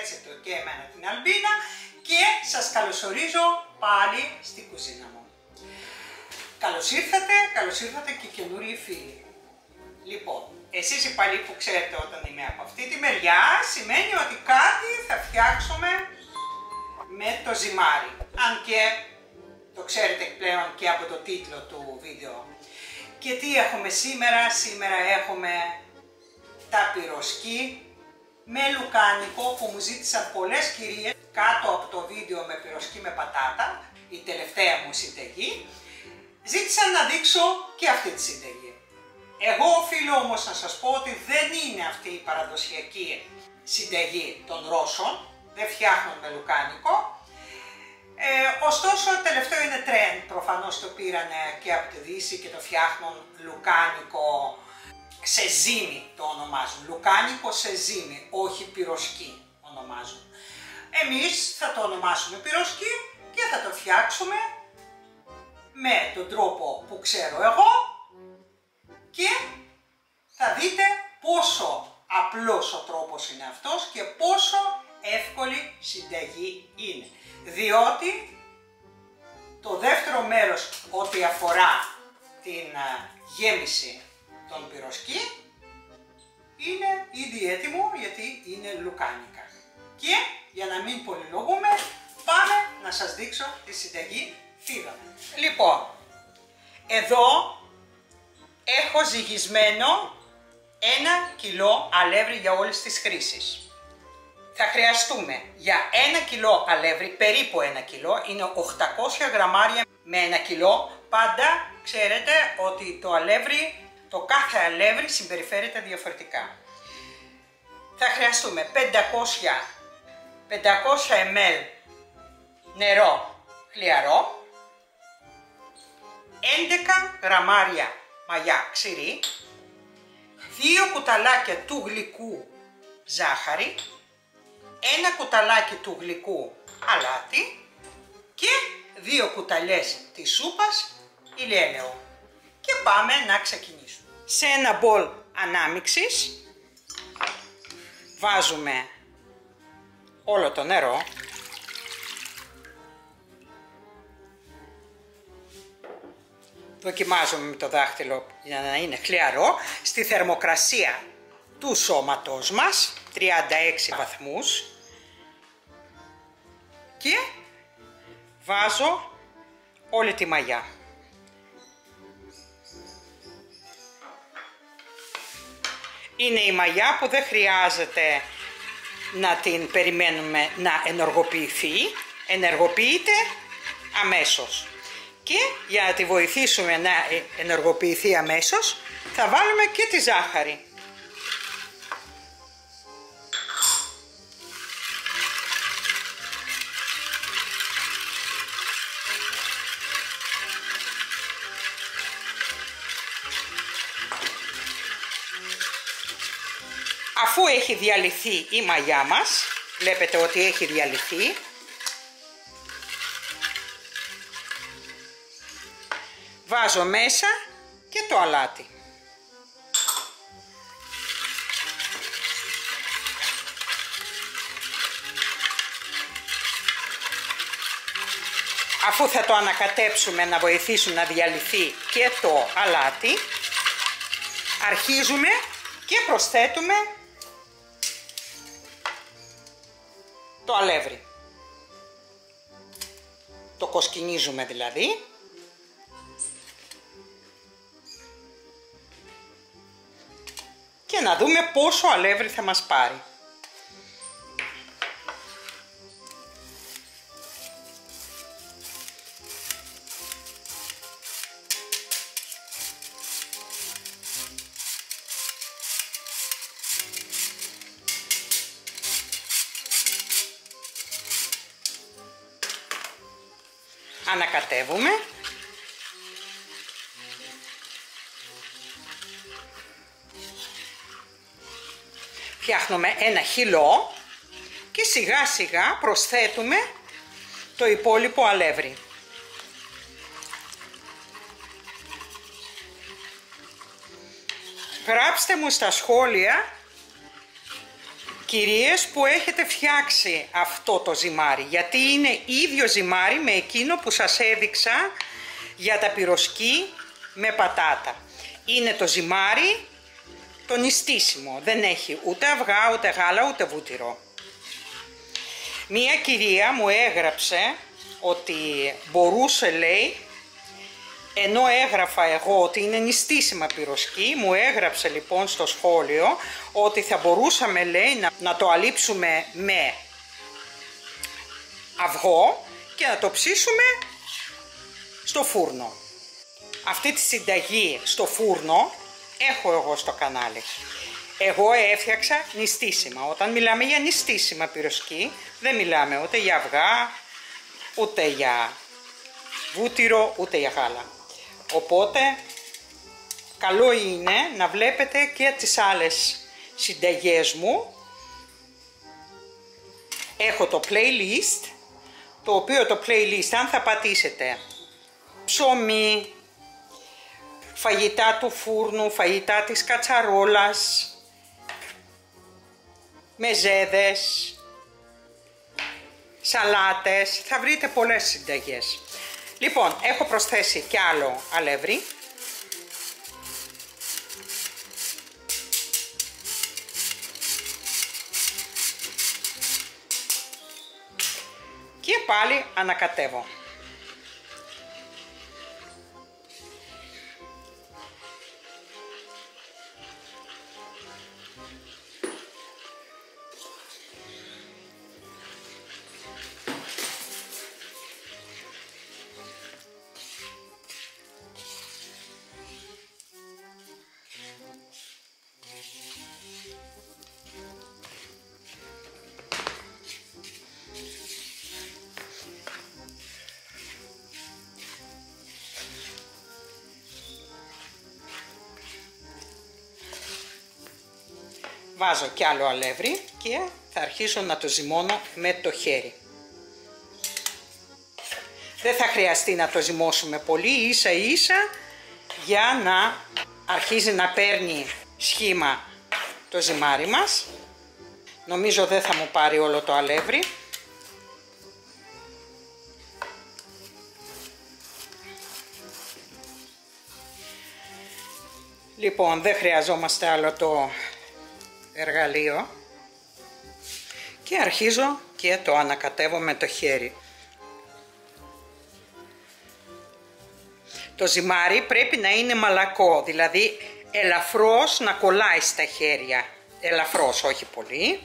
έτσι και εμένα την Αλμπίνα και σας καλωσορίζω πάλι στη κουζίνα μου. Καλώς ήρθατε και καινούριοι φίλοι. Λοιπόν, εσείς οι παλιοί που ξέρετε όταν είμαι από αυτή τη μεριά, σημαίνει ότι κάτι θα φτιάξουμε με το ζυμάρι. Αν και το ξέρετε πλέον και από το τίτλο του βίντεο. Και τι έχουμε σήμερα? Σήμερα έχουμε τα πυροσκή με λουκάνικο που μου ζήτησαν πολλές κυρίες κάτω από το βίντεο με πυροσκή με πατάτα, η τελευταία μου συνταγή. Ζήτησαν να δείξω και αυτή τη συνταγή. Εγώ οφείλω όμως να σας πω ότι δεν είναι αυτή η παραδοσιακή συνταγή των Ρώσων, δεν φτιάχνουν με λουκάνικο. Ωστόσο τελευταίο είναι trend, προφανώς το πήραν και από τη Δύση και το φτιάχνουν λουκάνικο σε ζύμη, το ονομάζουν. Λουκάνικο σε ζύμη, όχι πυροσκή ονομάζουν. Εμείς θα το ονομάσουμε πυροσκή και θα το φτιάξουμε με τον τρόπο που ξέρω εγώ και θα δείτε πόσο απλός ο τρόπος είναι αυτός και πόσο εύκολη συνταγή είναι. Διότι το δεύτερο μέρος ό,τι αφορά την γέμιση των πυροσκή είναι ήδη έτοιμο γιατί είναι λουκάνικα. Και για να μην πολυλογούμε πάμε να σας δείξω τη συνταγή. Φύγαμε. Λοιπόν, εδώ έχω ζυγισμένο 1 κιλό αλεύρι για όλες τις χρήσεις. Θα χρειαστούμε για 1 κιλό αλεύρι, περίπου 1 κιλό, είναι 800 γραμμάρια με 1 κιλό. Πάντα ξέρετε ότι το κάθε αλεύρι συμπεριφέρεται διαφορετικά. Θα χρειαστούμε 500 ml νερό χλιαρό, 11 γραμμάρια μαγιά ξηρή, 2 κουταλάκια του γλυκού ζάχαρη, 1 κουταλάκι του γλυκού αλάτι και 2 κουταλιές της σούπας ηλιέλαιο. Και πάμε να ξεκινήσουμε. Σε ένα μπολ ανάμιξης βάζουμε όλο το νερό. Δοκιμάζουμε με το δάχτυλο για να είναι χλιαρό στη θερμοκρασία του σώματός μας, 36 βαθμούς, και βάζω όλη τη μαγιά. Είναι η μαγιά που δεν χρειάζεται να την περιμένουμε να ενεργοποιηθεί, ενεργοποιείται αμέσως. Και για να τη βοηθήσουμε να ενεργοποιηθεί αμέσως θα βάλουμε και τη ζάχαρη. Αφού έχει διαλυθεί η μαγιά μας, βλέπετε ότι έχει διαλυθεί, βάζω μέσα και το αλάτι. Αφού θα το ανακατέψουμε να βοηθήσουμε να διαλυθεί και το αλάτι, αρχίζουμε και προσθέτουμε το αλεύρι. Το κοσκινίζουμε δηλαδή. Και να δούμε πόσο αλεύρι θα μας πάρει. Ανακατεύουμε. Φτιάχνουμε ένα χυλό και σιγά σιγά προσθέτουμε το υπόλοιπο αλεύρι. Γράψτε μου στα σχόλια Κυρίες που έχετε φτιάξει αυτό το ζυμάρι, γιατί είναι ίδιο ζυμάρι με εκείνο που σας έδειξα για τα πυροσκή με πατάτα. Είναι το ζυμάρι το νηστίσιμο, δεν έχει ούτε αυγά, ούτε γάλα, ούτε βούτυρο. Μία κυρία μου έγραψε ότι μπορούσε, λέει, ενώ έγραφα εγώ ότι είναι νηστίσιμα πυροσκή, μου έγραψε λοιπόν στο σχόλιο ότι θα μπορούσαμε, λέει, να το αλείψουμε με αυγό και να το ψήσουμε στο φούρνο. Αυτή τη συνταγή στο φούρνο έχω εγώ στο κανάλι. Εγώ έφτιαξα νηστίσιμα. Όταν μιλάμε για νηστίσιμα πυροσκή, δεν μιλάμε ούτε για αυγά, ούτε για βούτυρο, ούτε για γάλα. Οπότε, καλό είναι να βλέπετε και τις άλλες συνταγές μου. Έχω το playlist, το οποίο το playlist, αν θα πατήσετε ψωμί, φαγητά του φούρνου, φαγητά της κατσαρόλας, μεζέδες, σαλάτες, θα βρείτε πολλές συνταγές. Λοιπόν, έχω προσθέσει κι άλλο αλεύρι. Και πάλι ανακατεύω. Βάζω κι άλλο αλεύρι και θα αρχίσω να το ζυμώνω με το χέρι. Δεν θα χρειαστεί να το ζυμώσουμε πολύ, ίσα ίσα, για να αρχίζει να παίρνει σχήμα το ζυμάρι μας. Νομίζω δεν θα μου πάρει όλο το αλεύρι. Λοιπόν, δεν χρειαζόμαστε άλλο το εργαλείο και αρχίζω και το ανακατεύω με το χέρι. Το ζυμάρι πρέπει να είναι μαλακό, δηλαδή ελαφρώς να κολλάει στα χέρια, ελαφρώς, όχι πολύ.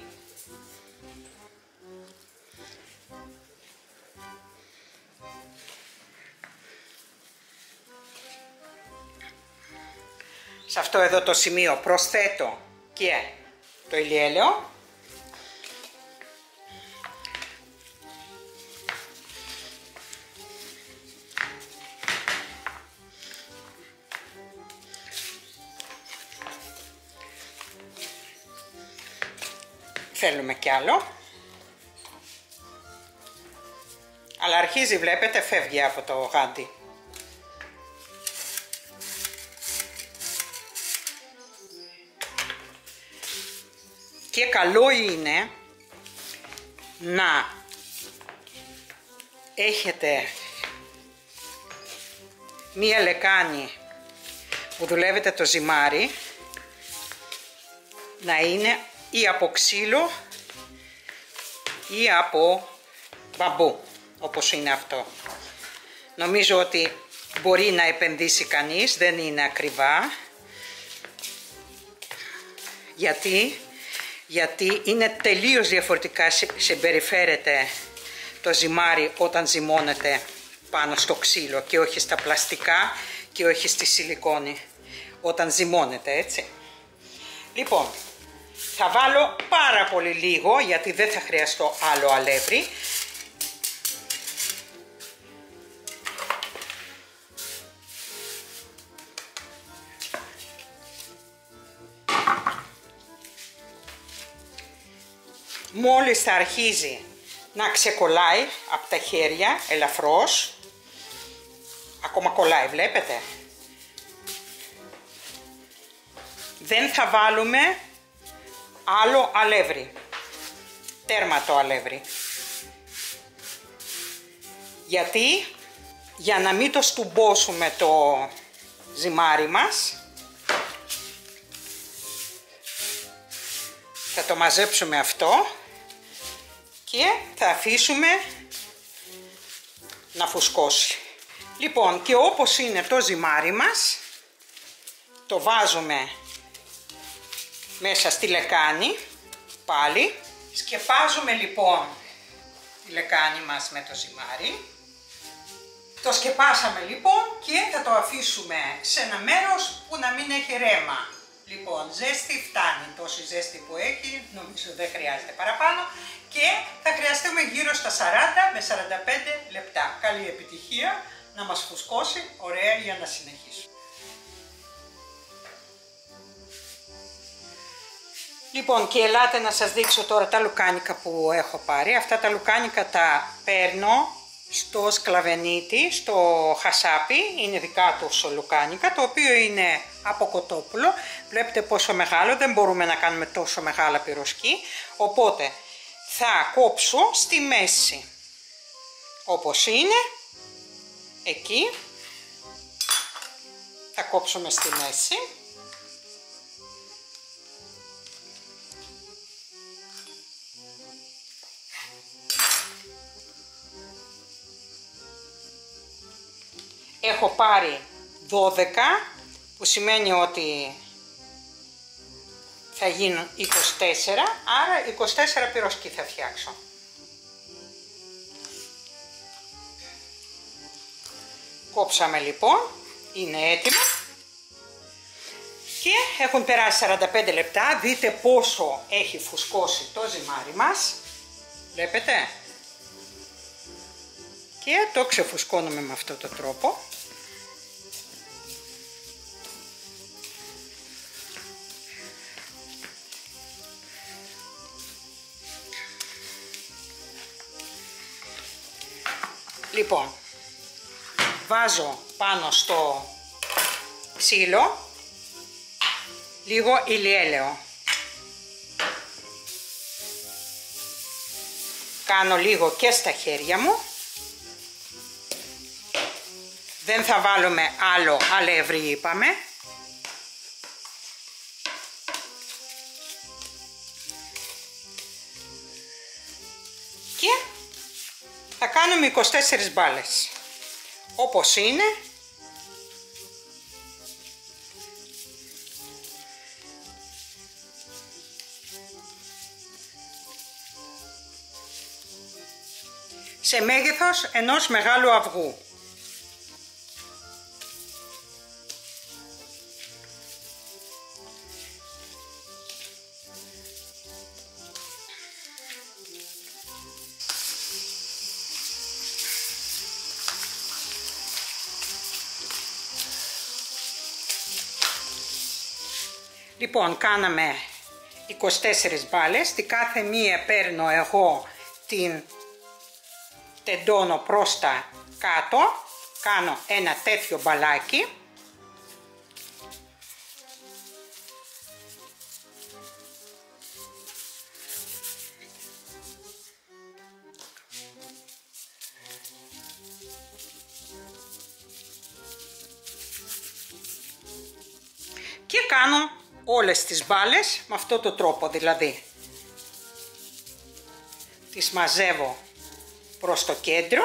Σε αυτό εδώ το σημείο προσθέτω και το ηλιέλαιο. Θέλουμε κι άλλο. Αλλά αρχίζει, βλέπετε, φεύγει από το γάντι. Και καλό είναι να έχετε μία λεκάνη που δουλεύετε το ζυμάρι, να είναι ή από ξύλο ή από μπαμπού, όπως είναι αυτό. Νομίζω ότι μπορεί να επενδύσει κανείς, δεν είναι ακριβά. Γιατί είναι τελείως διαφορετικά συμπεριφέρεται το ζυμάρι όταν ζυμώνεται πάνω στο ξύλο και όχι στα πλαστικά και όχι στη σιλικόνη, όταν ζυμώνεται, έτσι. Λοιπόν, θα βάλω πάρα πολύ λίγο, γιατί δεν θα χρειαστώ άλλο αλεύρι. Μόλις θα αρχίζει να ξεκολλάει από τα χέρια, ελαφρώς, ακόμα κολλάει, βλέπετε. Δεν θα βάλουμε άλλο αλεύρι. τέρμα το αλεύρι. Γιατί, για να μην το στουμπώσουμε το ζυμάρι μας, θα το μαζέψουμε αυτό και θα αφήσουμε να φουσκώσει. Λοιπόν, και όπως είναι το ζυμάρι μας, το βάζουμε μέσα στη λεκάνη πάλι. Σκεπάζουμε λοιπόν τη λεκάνη μας με το ζυμάρι. Το σκεπάσαμε λοιπόν και θα το αφήσουμε σε ένα μέρος που να μην έχει ρέμα. Λοιπόν, ζέστη φτάνει, τόση ζέστη που έχει, νομίζω δεν χρειάζεται παραπάνω και θα χρειαστούμε γύρω στα 40 με 45 λεπτά. Καλή επιτυχία, να μας φουσκώσει ωραία για να συνεχίσουμε. Λοιπόν, και ελάτε να σας δείξω τώρα τα λουκάνικα που έχω πάρει. Αυτά τα λουκάνικα τα παίρνω στο σκλαβενίτη, στο χασάπι, είναι δικά του λουκάνικα, το οποίο είναι από κοτόπουλο. Βλέπετε πόσο μεγάλο, δεν μπορούμε να κάνουμε τόσο μεγάλα πυροσκή, οπότε θα κόψω στη μέση, όπως είναι, εκεί, θα κόψουμε στη μέση. Έχω πάρει 12, που σημαίνει ότι θα γίνουν 24, άρα 24 πυροσκή θα φτιάξω. Κόψαμε λοιπόν, είναι έτοιμα και έχουν περάσει 45 λεπτά, δείτε πόσο έχει φουσκώσει το ζυμάρι μας, βλέπετε, και το ξεφουσκώνουμε με αυτόν τον τρόπο. Λοιπόν, βάζω πάνω στο ξύλο λίγο ηλιέλαιο. Κάνω λίγο και στα χέρια μου. Δεν θα βάλουμε άλλο αλεύρι, είπαμε. Και θα κάνουμε 24 μπάλες, όπως είναι. Σε μέγεθος ενός μεγάλου αυγού. Λοιπόν, κάναμε 24 μπάλες, τη κάθε μία παίρνω εγώ την τεντώνω προς τα κάτω, κάνω ένα τέτοιο μπαλάκι. Και κάνω όλες τις μπάλες με αυτό το τρόπο, δηλαδή τις μαζεύω προς το κέντρο,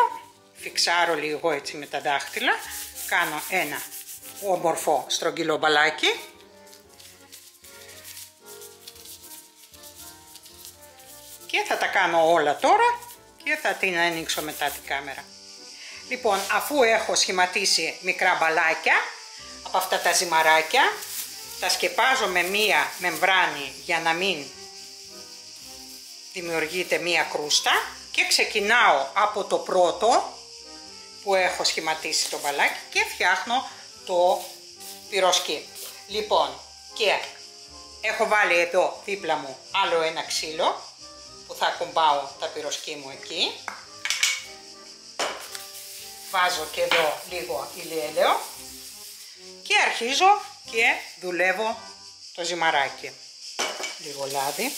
φιξάρω λίγο έτσι με τα δάχτυλα, κάνω ένα όμορφο στρογγυλό μπαλάκι και θα τα κάνω όλα τώρα και θα την ανοίξω μετά την κάμερα. Λοιπόν, αφού έχω σχηματίσει μικρά μπαλάκια από αυτά τα ζυμαράκια, τα σκεπάζω με μία μεμβράνη για να μην δημιουργείται μία κρούστα και ξεκινάω από το πρώτο που έχω σχηματίσει το μπαλάκι και φτιάχνω το πυροσκή. Λοιπόν, και έχω βάλει εδώ δίπλα μου άλλο ένα ξύλο που θα κουμπάω τα πυροσκή μου εκεί. Βάζω και εδώ λίγο ηλιέλαιο και αρχίζω και δουλεύω το ζυμαράκι. Λίγο λάδι.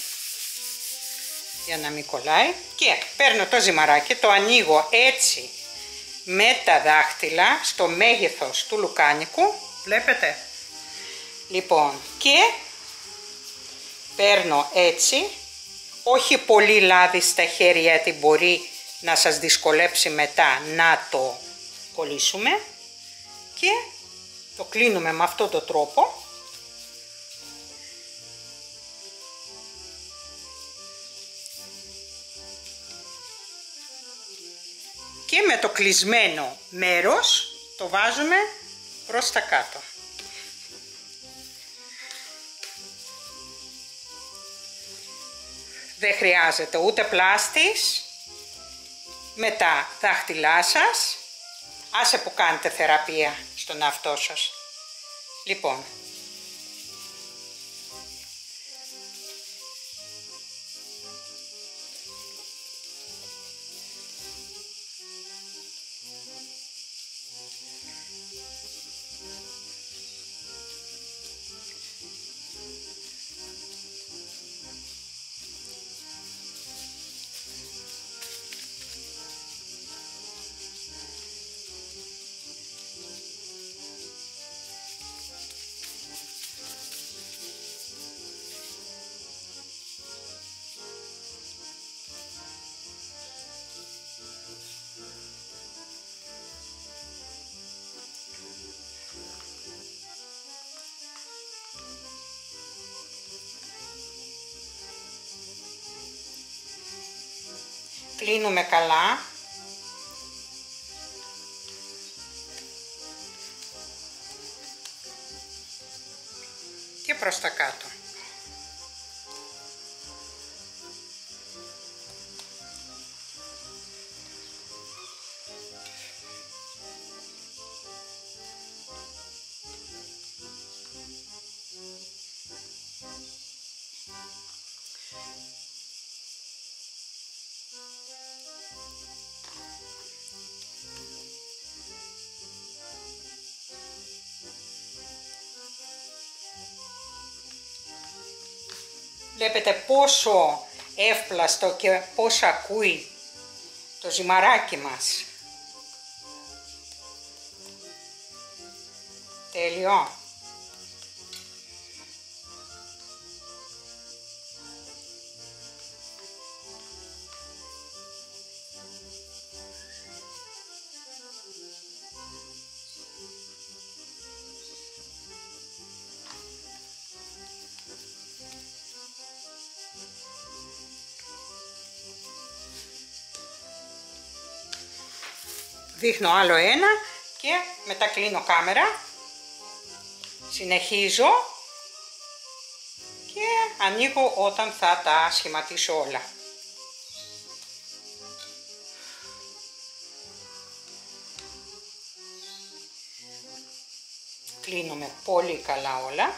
για να μην κολλάει. Και παίρνω το ζυμαράκι, το ανοίγω έτσι με τα δάχτυλα στο μέγεθος του λουκάνικου, βλέπετε. Λοιπόν, και παίρνω έτσι, όχι πολύ λάδι στα χέρια γιατί μπορεί να σας δυσκολέψει μετά να το κολλήσουμε, και το κλείνουμε με αυτόν τον τρόπο. Και με το κλεισμένο μέρος το βάζουμε προς τα κάτω. Δεν χρειάζεται ούτε πλάστης με τα δάχτυλά σας. Άσε που κάνετε θεραπεία στον εαυτό σας. Λοιπόν, κλείνουμε καλά. Και προς τα κάτω. Βλέπετε πόσο εύπλαστο και πόσο ακούει το ζυμαράκι μας. Τέλειο. Δείχνω άλλο ένα και μετά κλείνω κάμερα, συνεχίζω και ανοίγω όταν θα τα σχηματίσω όλα. Κλείνουμε πολύ καλά όλα.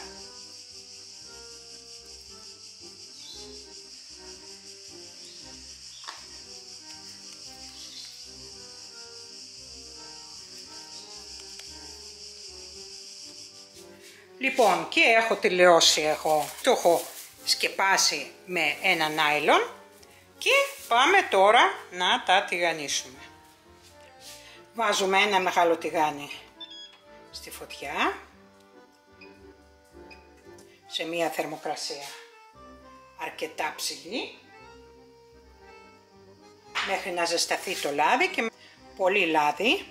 Λοιπόν, και έχω τελειώσει εγώ. Το έχω σκεπάσει με ένα νάιλον και πάμε τώρα να τα τηγανίσουμε. Βάζουμε ένα μεγάλο τηγάνι στη φωτιά σε μία θερμοκρασία αρκετά ψηλή μέχρι να ζεσταθεί το λάδι, και πολύ λάδι,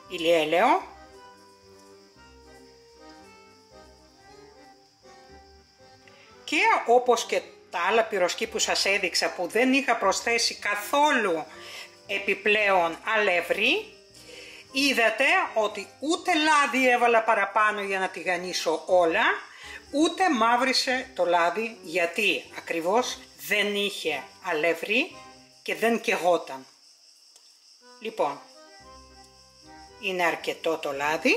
ηλιέλαιο, και όπως και τα άλλα πυροσκή που σας έδειξα που δεν είχα προσθέσει καθόλου επιπλέον αλεύρι, είδατε ότι ούτε λάδι έβαλα παραπάνω για να τηγανίσω όλα, ούτε μαύρισε το λάδι γιατί ακριβώς δεν είχε αλεύρι και δεν καιγόταν. Λοιπόν, είναι αρκετό το λάδι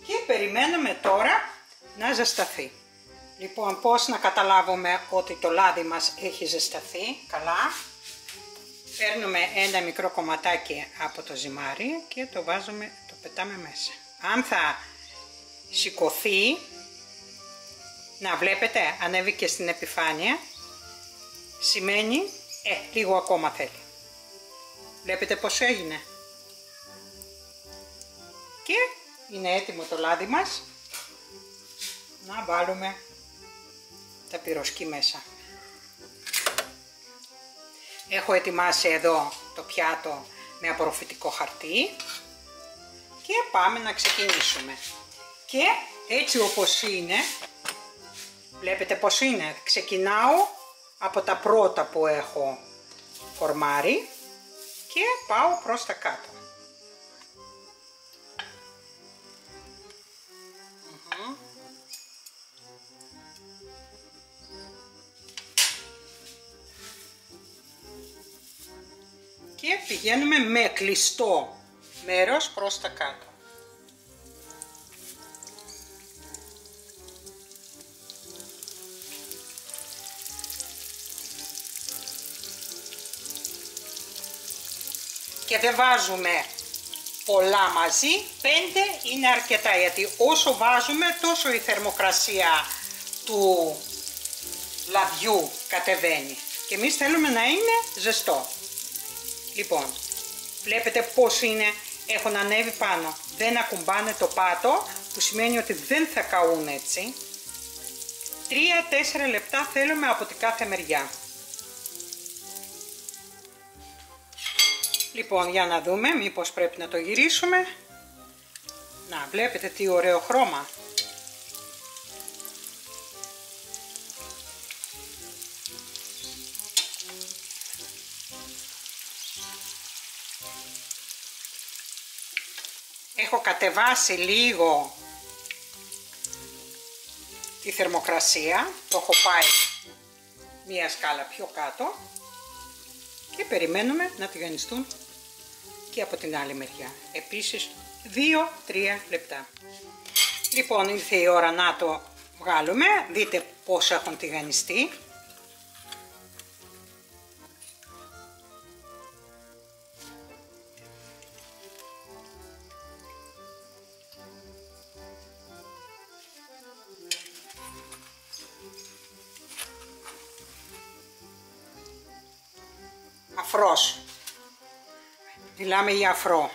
και περιμένουμε τώρα να ζεσταθεί. Λοιπόν, πώς να καταλάβουμε ότι το λάδι μας έχει ζεσταθεί καλά? Παίρνουμε ένα μικρό κομματάκι από το ζυμάρι και το βάζουμε, το πετάμε μέσα. Αν θα σηκωθεί, να βλέπετε, ανέβηκε στην επιφάνεια, σημαίνει Λίγο ακόμα θέλει. Βλέπετε πως έγινε. Και είναι έτοιμο το λάδι μας. Να βάλουμε τα πυροσκή μέσα. Έχω ετοιμάσει εδώ το πιάτο με απορροφητικό χαρτί και πάμε να ξεκινήσουμε. Και έτσι όπως είναι, βλέπετε πως είναι, ξεκινάω από τα πρώτα που έχω φορμάρει και πάω προς τα κάτω. Και πηγαίνουμε με κλειστό μέρος προς τα κάτω. Και δεν βάζουμε πολλά μαζί, 5 είναι αρκετά, γιατί όσο βάζουμε τόσο η θερμοκρασία του λαδιού κατεβαίνει και εμείς θέλουμε να είναι ζεστό. Λοιπόν, βλέπετε πως είναι, έχουν ανέβει πάνω, δεν ακουμπάνε το πάτο, που σημαίνει ότι δεν θα καούν έτσι. 3-4 λεπτά θέλουμε από την κάθε μεριά. Λοιπόν, για να δούμε μήπως πρέπει να το γυρίσουμε. Να, βλέπετε τι ωραίο χρώμα. Έχω κατεβάσει λίγο τη θερμοκρασία, το έχω πάει μία σκάλα πιο κάτω και περιμένουμε να τηγανιστούν και από την άλλη μεριά. Επίσης 2-3 λεπτά. Λοιπόν, ήρθε η ώρα να το βγάλουμε. Δείτε πώς έχουν τηγανιστεί. Αφρός. Μιλάμε για αφρό.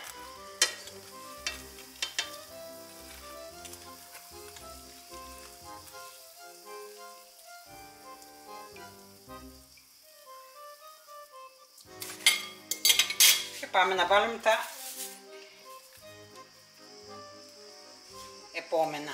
Και πάμε να βάλουμε τα επόμενα.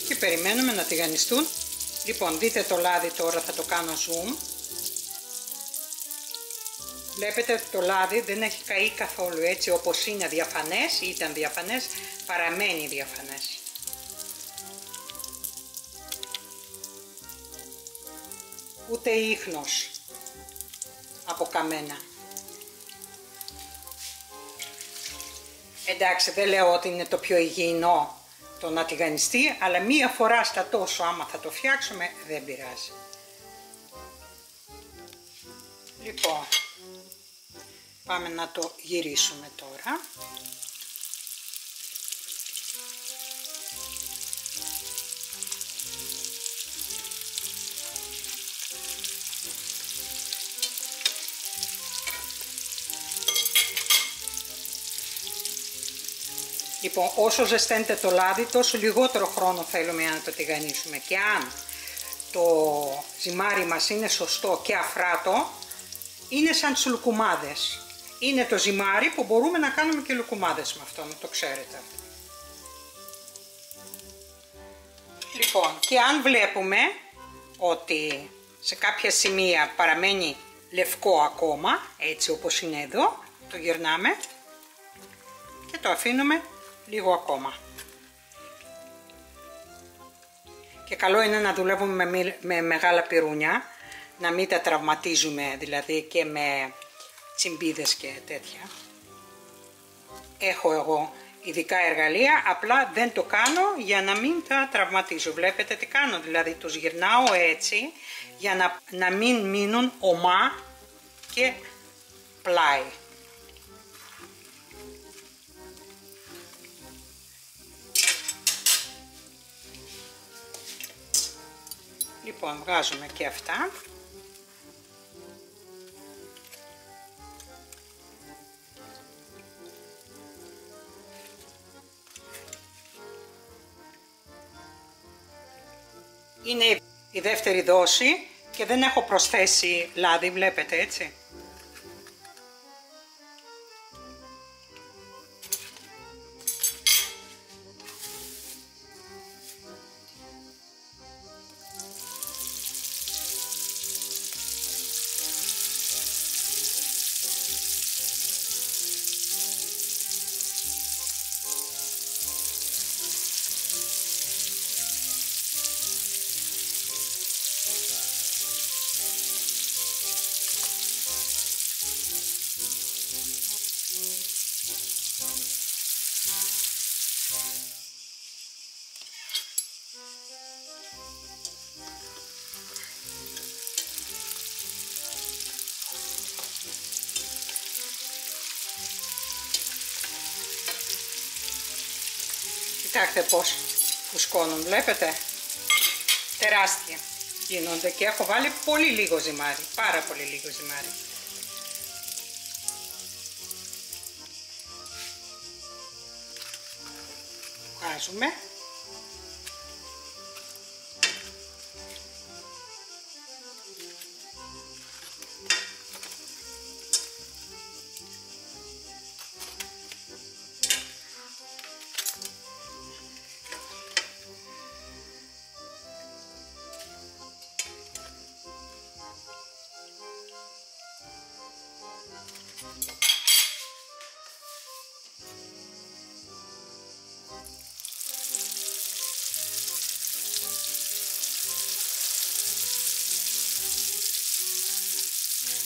Και περιμένουμε να τηγανιστούν. Λοιπόν, δείτε το λάδι τώρα, θα το κάνω zoom. Βλέπετε το λάδι δεν έχει καεί καθόλου, έτσι όπως είναι διαφανές, ήταν διαφανές, παραμένει διαφανές. Ούτε ίχνος από καμένα. Εντάξει, δεν λέω ότι είναι το πιο υγιεινό το να τηγανιστεί, αλλά μία φορά στα τόσο άμα θα το φτιάξουμε δεν πειράζει. Λοιπόν, πάμε να το γυρίσουμε τώρα. Λοιπόν, όσο ζεσταίνεται το λάδι, τόσο λιγότερο χρόνο θέλουμε να το τηγανίσουμε. Και αν το ζυμάρι μας είναι σωστό και αφράτο, είναι σαν τις λουκουμάδες. Είναι το ζυμάρι που μπορούμε να κάνουμε και λουκουμάδες με αυτό, να το ξέρετε. Λοιπόν, και αν βλέπουμε ότι σε κάποια σημεία παραμένει λευκό ακόμα, έτσι όπως είναι εδώ, το γυρνάμε και το αφήνουμε λίγο ακόμα. Και καλό είναι να δουλεύουμε με μεγάλα πυρούνια, να μην τα τραυματίζουμε δηλαδή και με τσιμπίδες και τέτοια. Έχω εγώ ειδικά εργαλεία, απλά δεν το κάνω για να μην τα τραυματίζω. Βλέπετε τι κάνω, δηλαδή τους γυρνάω έτσι για να μην μείνουν ομά και πλάι. Λοιπόν, βγάζουμε και αυτά. Είναι η δεύτερη δόση και δεν έχω προσθέσει λάδι, βλέπετε έτσι. Κοιτάξτε πως φουσκώνουν, βλέπετε, τεράστια γίνονται και έχω βάλει πολύ λίγο ζυμάρι, πάρα πολύ λίγο ζυμάρι. Βγάζουμε.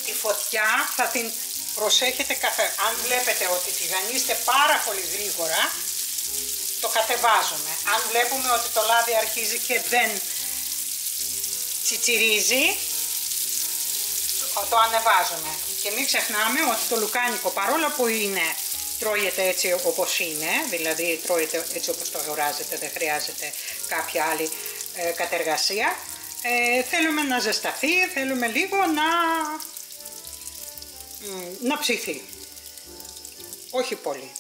Τη φωτιά θα την προσέχετε αν βλέπετε ότι τηγανίζετε πάρα πολύ γρήγορα, το κατεβάζουμε. Αν βλέπουμε ότι το λάδι αρχίζει και δεν τσιτσιρίζει, το ανεβάζουμε. Και μην ξεχνάμε ότι το λουκάνικο, παρόλο που τρώγεται έτσι όπως είναι, δηλαδή τρώγεται έτσι όπως το αγοράζετε, δεν χρειάζεται κάποια άλλη κατεργασία, θέλουμε να ζεσταθεί, θέλουμε λίγο να ψηθεί, όχι πολύ.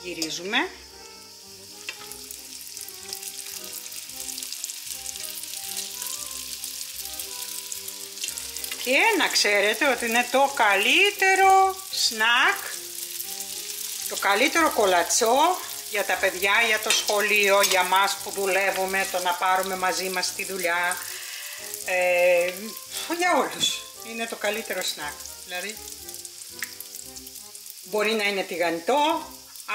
Γυρίζουμε. Και να ξέρετε ότι είναι το καλύτερο σνακ, το καλύτερο κολατσό για τα παιδιά, για το σχολείο, για μας που δουλεύουμε, το να πάρουμε μαζί μας στη δουλειά, για όλους. Είναι το καλύτερο σνακ. Δηλαδή, μπορεί να είναι τηγανιτό,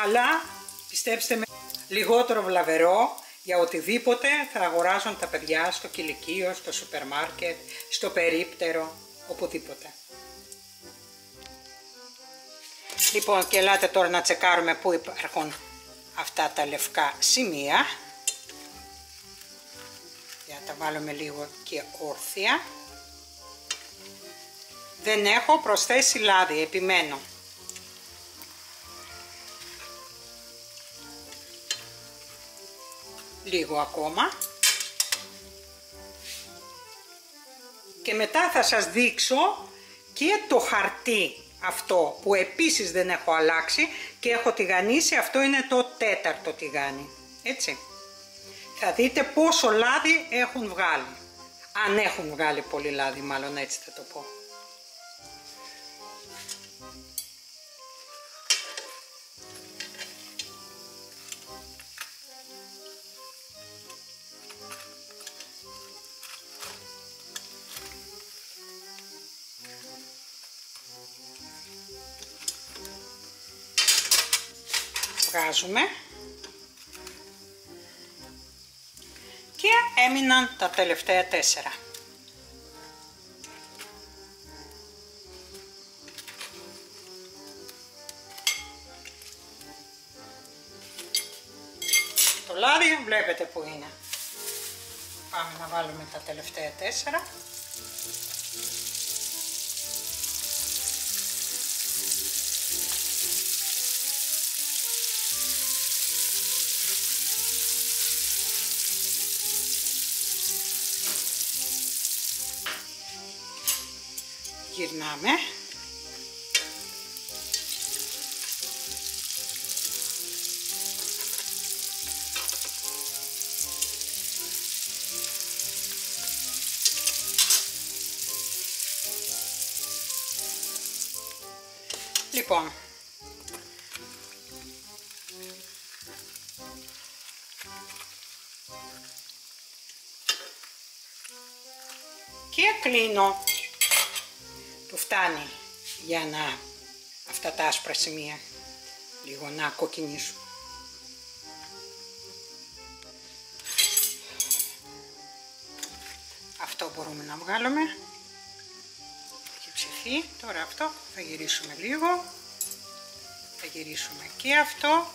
αλλά πιστέψτε με, λιγότερο βλαβερό για οτιδήποτε θα αγοράζουν τα παιδιά στο κηλικείο, στο σούπερ μάρκετ, στο περίπτερο, οπουδήποτε. Λοιπόν, και ελάτε τώρα να τσεκάρουμε πού υπάρχουν αυτά τα λευκά σημεία. Για να τα βάλουμε λίγο και όρθια. Δεν έχω προσθέσει λάδι, επιμένω. Λίγο ακόμα. Και μετά θα σας δείξω και το χαρτί αυτό που επίσης δεν έχω αλλάξει και έχω τηγανίσει. Αυτό είναι το τέταρτο τηγάνι. Έτσι. Θα δείτε πόσο λάδι έχουν βγάλει. Αν έχουν βγάλει πολύ λάδι, μάλλον έτσι θα το πω. Βγάζουμε και έμειναν τα τελευταία 4. Το λάδι βλέπετε που είναι. Πάμε να βάλουμε τα τελευταία 4. Γυρνάμε. Λοιπόν, και κλείνω. Του φτάνει για να αυτά τα άσπρα σημεία λίγο να κοκκινήσουν. Αυτό μπορούμε να βγάλουμε. Έχει ψηθεί. Τώρα αυτό θα γυρίσουμε λίγο. Θα γυρίσουμε και αυτό.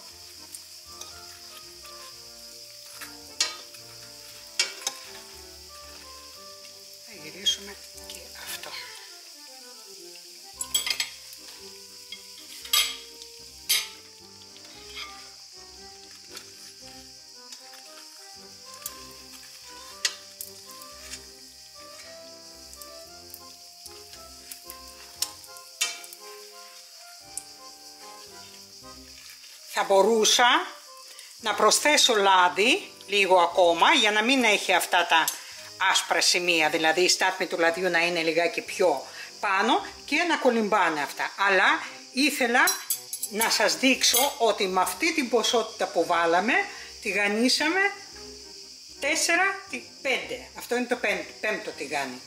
Θα γυρίσουμε και αυτό. Θα μπορούσα να προσθέσω λάδι λίγο ακόμα για να μην έχει αυτά τα άσπρα σημεία, δηλαδή η στάθμη του λαδιού να είναι λιγάκι πιο πάνω και να κολυμπάνε αυτά. Αλλά ήθελα να σας δείξω ότι με αυτή την ποσότητα που βάλαμε τηγανίσαμε 4-5. Αυτό είναι το πέμπτο τηγάνι.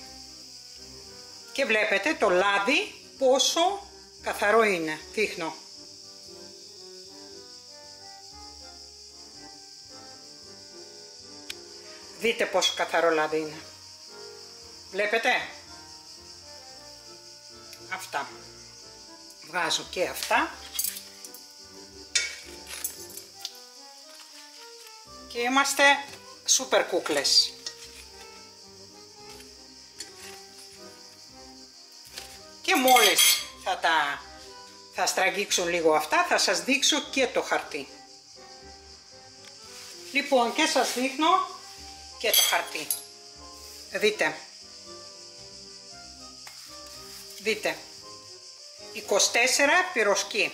Και βλέπετε το λάδι πόσο καθαρό είναι. Δείχνω. Δείτε πόσο καθαρό λάδι είναι. Βλέπετε. Αυτά. Βγάζω και αυτά. Και είμαστε σούπερ κούκλες. Και μόλις θα στραγγίξουν λίγο αυτά, θα σας δείξω και το χαρτί. Λοιπόν, και σας δείχνω και το χαρτί. Δείτε. Δείτε. 24 πυροσκοί.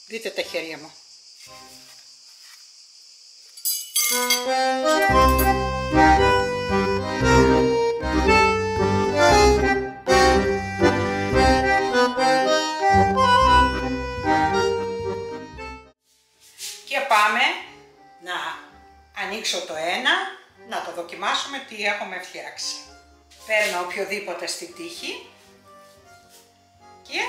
Δείτε τα χέρια μου. Και πάμε να ανοίξω το ένα, να το δοκιμάσουμε τι έχουμε φτιάξει. Παίρνω οποιοδήποτε στη τύχη και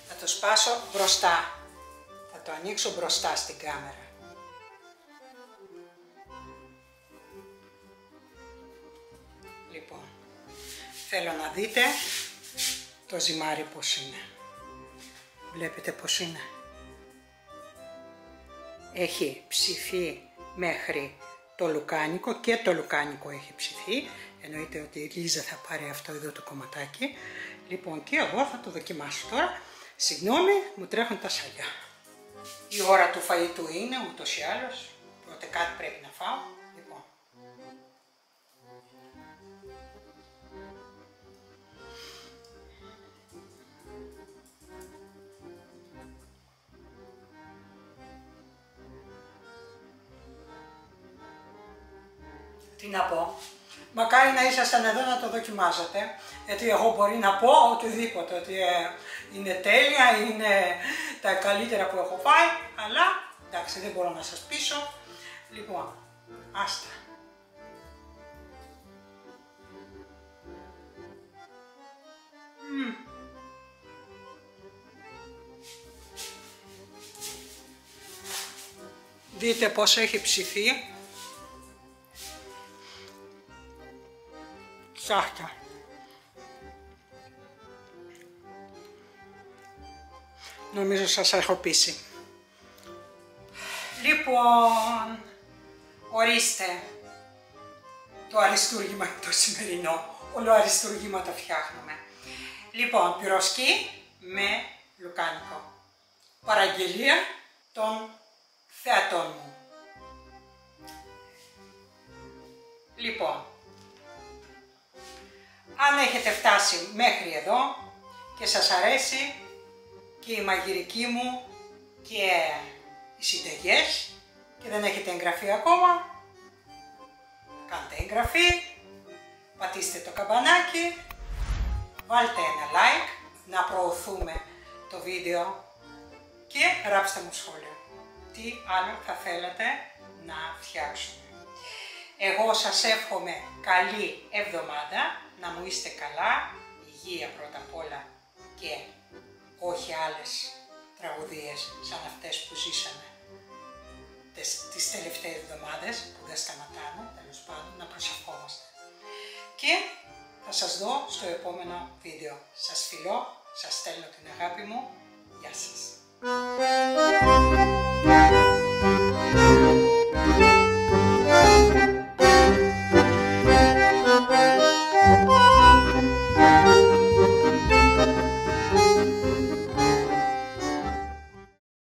θα το σπάσω μπροστά. Θα το ανοίξω μπροστά στην κάμερα. Λοιπόν, θέλω να δείτε το ζυμάρι πως είναι. Βλέπετε πως είναι. Έχει ψηθεί μέχρι το λουκάνικο και το λουκάνικο έχει ψηθεί. Εννοείται ότι η Λίζα θα πάρει αυτό εδώ το κομματάκι. Λοιπόν, και εγώ θα το δοκιμάσω τώρα. Συγγνώμη, μου τρέχουν τα σαλιά. Η ώρα του φαγητού είναι ούτως ή άλλως. Οπότε κάτι πρέπει να φάω. Λοιπόν. Τι να πω. Μακάρι να ήσασταν εδώ να το δοκιμάζετε, γιατί εγώ μπορεί να πω οτιδήποτε, ότι είναι τέλεια, είναι τα καλύτερα που έχω φάει, αλλά εντάξει δεν μπορώ να σας πείσω. Λοιπόν, άστα. Δείτε πώς έχει ψηθεί. Σάχτα. Νομίζω σας έχω πείσει. Λοιπόν, ορίστε το αριστούργημα το σημερινό. Όλο αριστούργηματα φτιάχνουμε. Λοιπόν, πυροσκή με λουκάνικο. Παραγγελία των θεατών μου. Λοιπόν, αν έχετε φτάσει μέχρι εδώ και σας αρέσει και η μαγειρική μου και οι συνταγές και δεν έχετε εγγραφεί ακόμα, κάντε εγγραφή, πατήστε το καμπανάκι, βάλτε ένα like, να προωθούμε το βίντεο και γράψτε μου σχόλιο. Τι άλλο θα θέλατε να φτιάξουμε. Εγώ σας εύχομαι καλή εβδομάδα, να μου είστε καλά, υγεία πρώτα απ' όλα και όχι άλλες τραγωδίες σαν αυτές που ζήσαμε τις τελευταίες εβδομάδες που δεν σταματάνε, τέλος πάντων, να προσευχόμαστε. Και θα σας δω στο επόμενο βίντεο. Σας φιλώ, σας στέλνω την αγάπη μου, γεια σας.